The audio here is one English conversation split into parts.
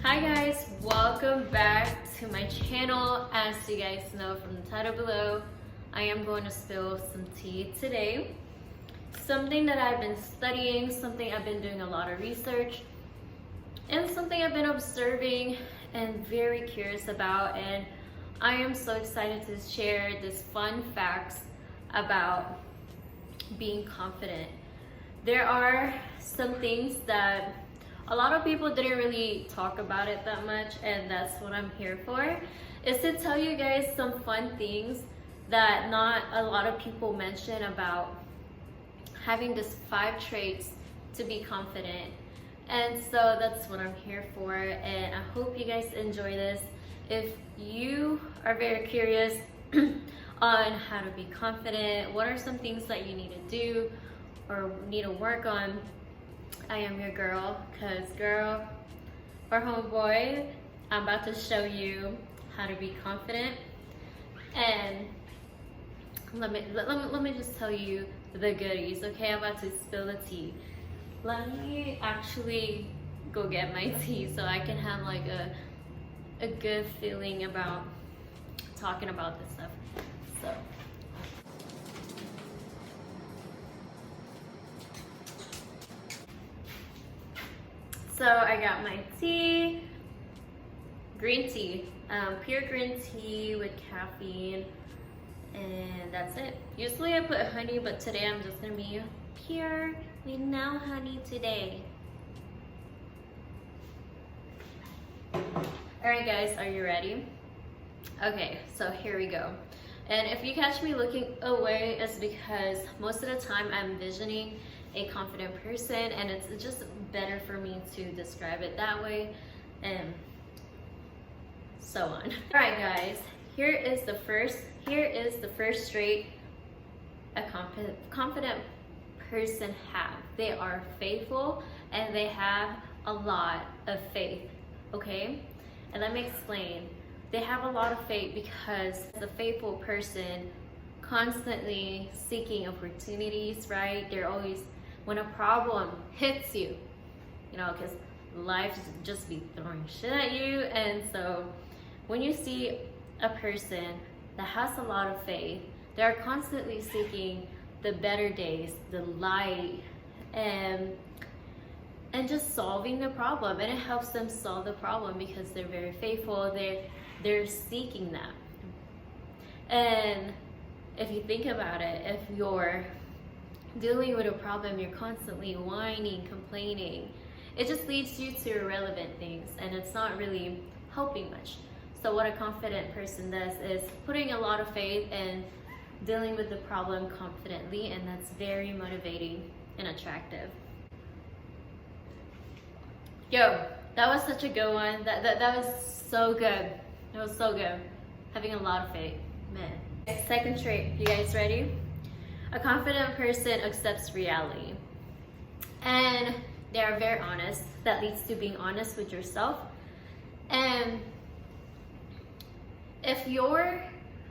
Hi guys, welcome back to my channel. As you guys know from the title below, I am going to spill some tea today. Something that I've been studying, something I've been doing a lot of research, and something I've been observing and very curious about, and I am so excited to share these fun facts about being confident. There are some things that a lot of people didn't really talk about it that much, and that's what I'm here for, is to tell you guys some fun things that not a lot of people mention about having these 5 traits to be confident. And so that's what I'm here for, and I hope you guys enjoy this. If you are very curious on how to be confident, what are some things that you need to do or need to work on, I am your girl, because girl or homeboy, I'm about to show you how to be confident. And let me just tell you the goodies, okay? I'm about to spill the tea. Let me actually go get my tea so I can have like a good feeling about talking about this stuff. So I got my tea, green tea, pure green tea with caffeine, and that's it. Usually I put honey, but today I'm just gonna be pure with no honey today. Alright guys, are you ready? Okay, so here we go. And if you catch me looking away, it's because most of the time I'm envisioning a confident person, and it's just better for me to describe it that way, and so on. All right guys, here is the first trait a confident person have. They are faithful, and they have a lot of faith, okay? And let me explain. They have a lot of faith because the faithful person constantly seeking opportunities, right? They're always, when a problem hits you, you know, because life just be throwing shit at you. And so when you see a person that has a lot of faith, they're constantly seeking the better days, the light, and just solving the problem. And it helps them solve the problem because they're very faithful. They're seeking that. And if you think about it, if you're dealing with a problem, you're constantly whining, complaining, it just leads you to irrelevant things, and it's not really helping much. So what a confident person does is putting a lot of faith and dealing with the problem confidently, and that's very motivating and attractive. Yo, that was such a good one. That was so good. It was so good. Having a lot of faith, man. Second trait, you guys ready? A confident person accepts reality, and they are very honest. That leads to being honest with yourself. And if you're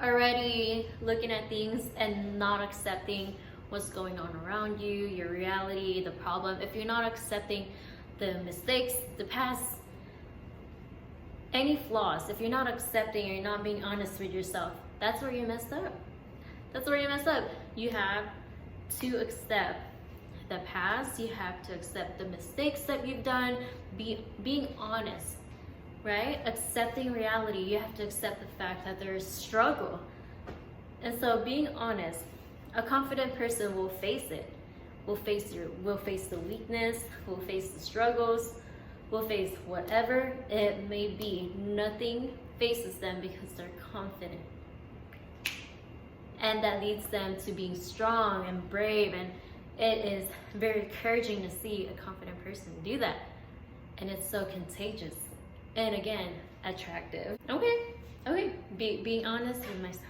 already looking at things and not accepting what's going on around you, your reality, the problem, if you're not accepting the mistakes, the past, any flaws, if you're not accepting or you're not being honest with yourself, that's where you messed up. That's where you messed up. You have to accept the past. You have to accept the mistakes that you've done. Being honest, right? Accepting reality. You have to accept the fact that there is struggle. And so being honest, a confident person will face it. Will face the weakness, will face the struggles, will face whatever it may be. Nothing faces them because they're confident. And that leads them to being strong and brave, and it is very encouraging to see a confident person do that. And it's so contagious, and again, attractive. Okay, being honest with myself.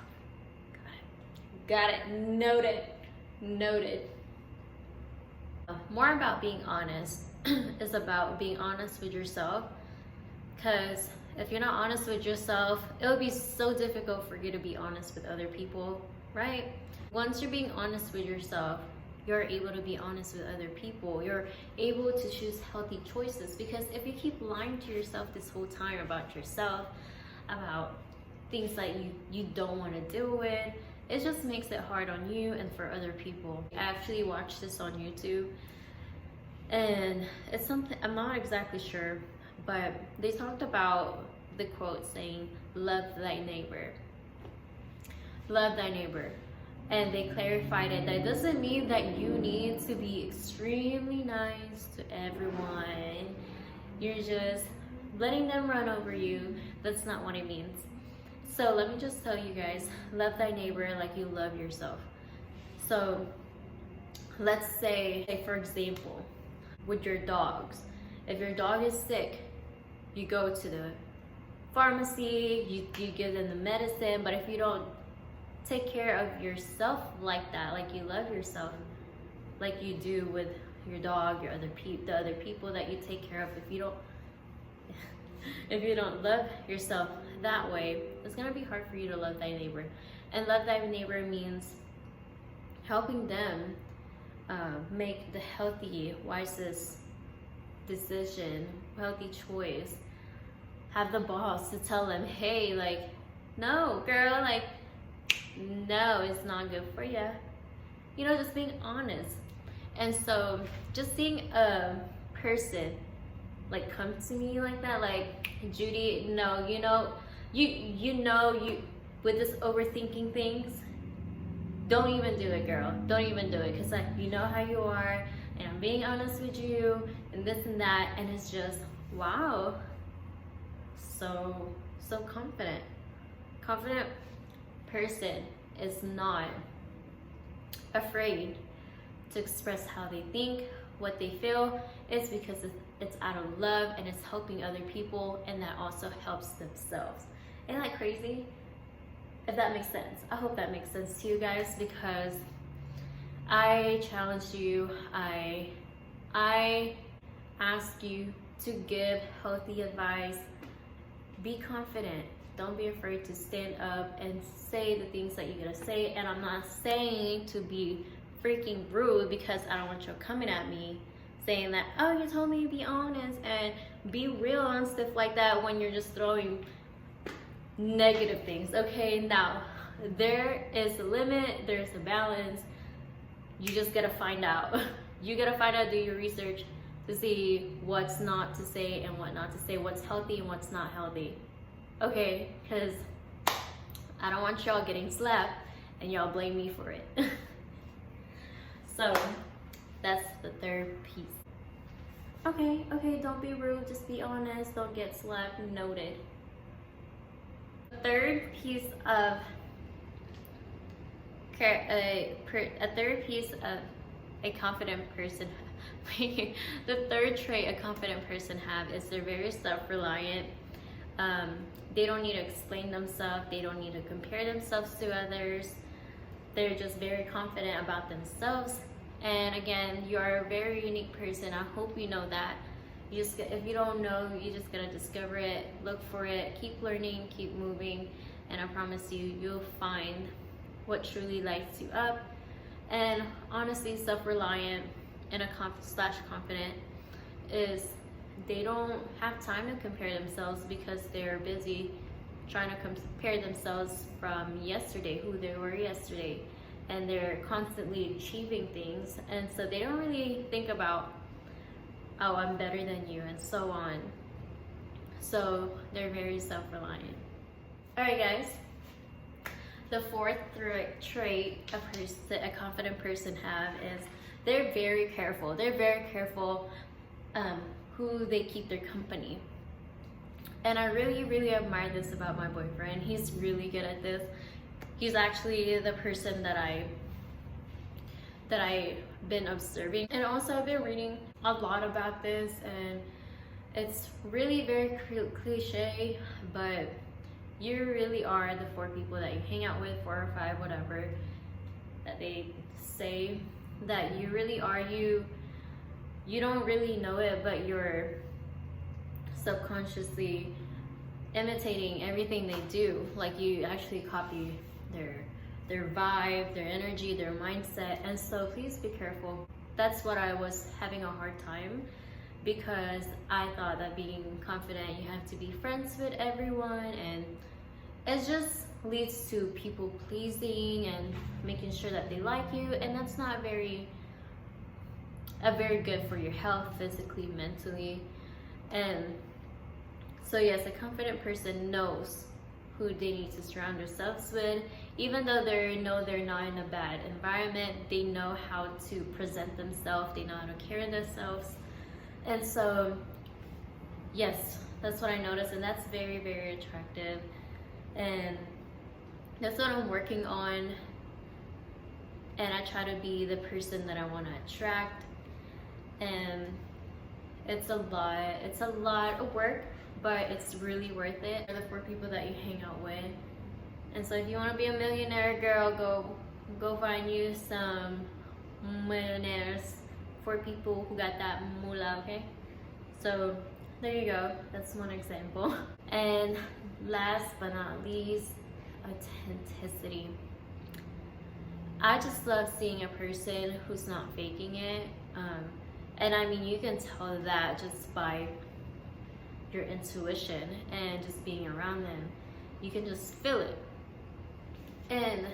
Got it, noted. More about being honest is about being honest with yourself, because if you're not honest with yourself, it will be so difficult for you to be honest with other people, right? Once you're being honest with yourself, you're able to be honest with other people. You're able to choose healthy choices, because if you keep lying to yourself this whole time about yourself, about things that you don't want to deal with, it just makes it hard on you and for other people. I actually watched this on YouTube, and it's something, I'm not exactly sure, but they talked about the quote saying, love thy neighbor. Love thy neighbor. And they clarified it. That doesn't mean that you need to be extremely nice to everyone. You're just letting them run over you. That's not what it means. So let me just tell you guys, love thy neighbor like you love yourself. So let's say for example, with your dogs, if your dog is sick, you go to the pharmacy, you give them the medicine. But if you don't take care of yourself like that, like you love yourself, like you do with your dog, the other people that you take care of, if you don't love yourself that way, it's gonna be hard for you to love thy neighbor. And love thy neighbor means helping them make the healthy, wisest decision, healthy choice. Have the boss to tell them, hey, like, no, girl, like, no, it's not good for you. You know, just being honest. And so just seeing a person like come to me like that, like, Judy, no, you know with this overthinking things, don't even do it, girl. Don't even do it, because like, you know how you are, and I'm being honest with you, and this and that, and it's just, wow, so confident. Confident person is not afraid to express how they think, what they feel. It's because it's out of love, and it's helping other people, and that also helps themselves. Isn't that crazy? If that makes sense. I hope that makes sense to you guys, because I challenge you, I ask you to give healthy advice. Be confident. Don't be afraid to stand up and say the things that you're gonna say. And I'm not saying to be freaking rude, because I don't want you coming at me saying that, oh, you told me to be honest and be real and stuff like that, when you're just throwing negative things. Okay, now there is a limit, there's a balance. You just gotta find out. You gotta find out, do your research to see what's not to say and what not to say, what's healthy and what's not healthy. Okay, because I don't want y'all getting slapped and y'all blame me for it. So that's the third piece. Okay, don't be rude, just be honest, don't get slapped. Noted. The third piece of a confident person the third trait a confident person have is they're very self-reliant. They don't need to explain themselves, they don't need to compare themselves to others. They're just very confident about themselves. And again, you're a very unique person. I hope you know that. If you don't know, you're just gonna discover it, look for it, keep learning, keep moving, and I promise you, you'll find what truly lights you up. And honestly, self-reliant and confident is they don't have time to compare themselves, because they're busy trying to compare themselves from yesterday, who they were yesterday, and they're constantly achieving things, and so they don't really think about, oh, I'm better than you, and so on. So they're very self-reliant. All right, guys. The fourth trait a confident person have is they're very careful. They're very careful who they keep their company. And I really, really admire this about my boyfriend. He's really good at this. He's actually the person that I've been observing. And also I've been reading a lot about this, and it's really very cliche, but you really are the 4 people that you hang out with, 4 or 5, whatever, that they say that you really are. You don't really know it, but you're subconsciously imitating everything they do. Like, you actually copy their vibe, their energy, their mindset. And so please be careful. That's what I was having a hard time, because I thought that being confident, you have to be friends with everyone, and it just leads to people pleasing and making sure that they like you, and that's not very good for your health, physically, mentally. And so yes, a confident person knows who they need to surround themselves with. Even though they know they're not in a bad environment, they know how to present themselves, they know how to carry themselves. And so yes, that's what I noticed, and that's very, very attractive. And that's what I'm working on. And I try to be the person that I want to attract. And it's a lot of work, but it's really worth it. They're the 4 people that you hang out with. And so if you want to be a millionaire, girl, go find you some millionaires, 4 people who got that moolah, okay? So there you go, that's one example. And last but not least, authenticity. I just love seeing a person who's not faking it. And I mean, you can tell that just by your intuition and just being around them. You can just feel it. And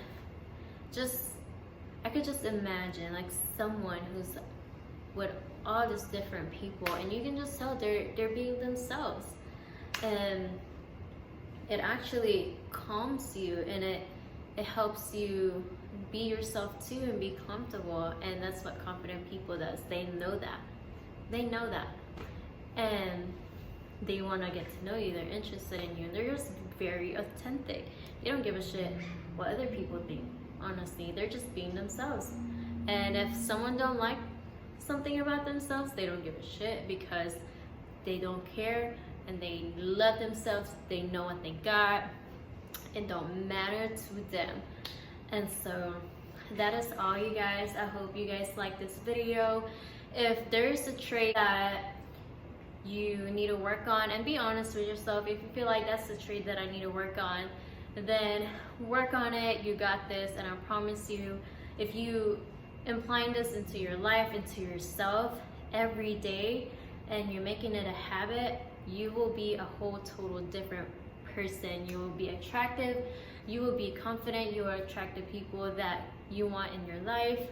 I could just imagine like someone who's with all these different people, and you can just tell they're being themselves. And it actually calms you, and it helps you be yourself too and be comfortable. And that's what confident people does. They know that, and they want to get to know you. They're interested in you, and they're just very authentic. They don't give a shit what other people think. Honestly, they're just being themselves. And if someone don't like something about themselves, they don't give a shit, because they don't care and they love themselves. They know what they got. It don't matter to them. And so that is all, you guys. I hope you guys like this video. If there's a trait that you need to work on, and be honest with yourself, if you feel like that's the trait that I need to work on, then work on it. You got this. And I promise you, if you implying this into your life, into yourself every day, and you're making it a habit, you will be a whole total different person. You will be attractive, you will be confident, you will attract the people that you want in your life,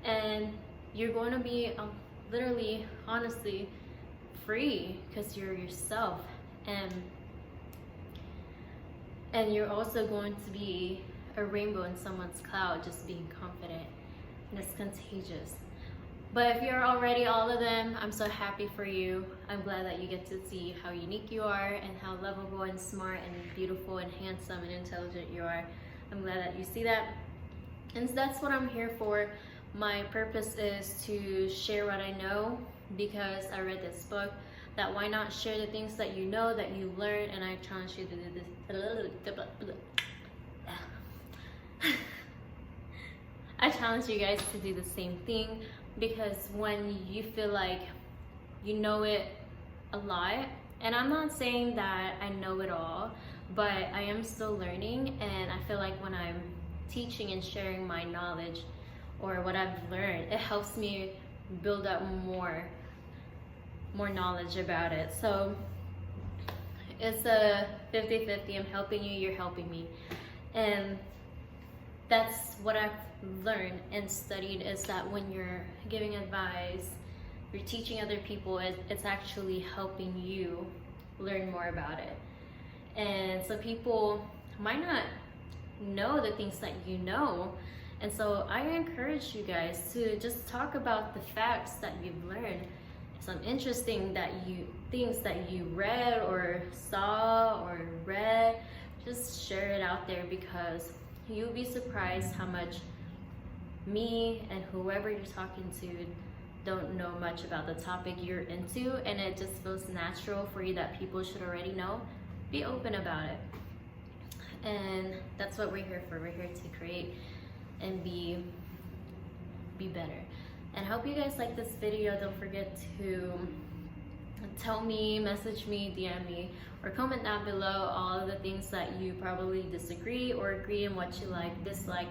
and you're going to be literally, honestly, free, because you're yourself. And you're also going to be a rainbow in someone's cloud, just being confident. And it's contagious. But if you're already all of them, I'm so happy for you. I'm glad that you get to see how unique you are, and how lovable and smart and beautiful and handsome and intelligent you are. I'm glad that you see that. And that's what I'm here for. My purpose is to share what I know, because I read this book, that why not share the things that you know, that you learn. And I challenge you to do this. I challenge you guys to do the same thing, because when you feel like you know it a lot, and I'm not saying that I know it all, but I am still learning, and I feel like when I'm teaching and sharing my knowledge or what I've learned, it helps me build up more knowledge about it. So it's a 50-50. I'm helping you, you're helping me. And that's what I've learned and studied, is that when you're giving advice, you're teaching other people, it's actually helping you learn more about it. And so people might not know the things that you know. And so I encourage you guys to just talk about the facts that you've learned, some interesting things that you read or saw or read. Just share it out there, because you'll be surprised how much me and whoever you're talking to don't know much about the topic you're into, and it just feels natural for you that people should already know. Be open about it. And that's what we're here for. We're here to create and be better. And I hope you guys like this video. Don't forget to tell me, message me, DM me, or comment down below all of the things that you probably disagree or agree, and what you like, dislike.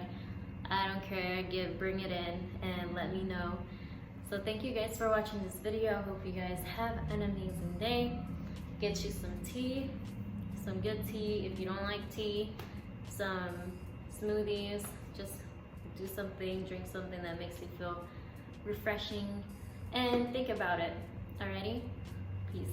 I don't care, bring it in and let me know. So thank you guys for watching this video. I hope you guys have an amazing day. Get you some tea, some good tea. If you don't like tea, some smoothies. Just do something, drink something that makes you feel refreshing, and think about it. Alrighty? Peace.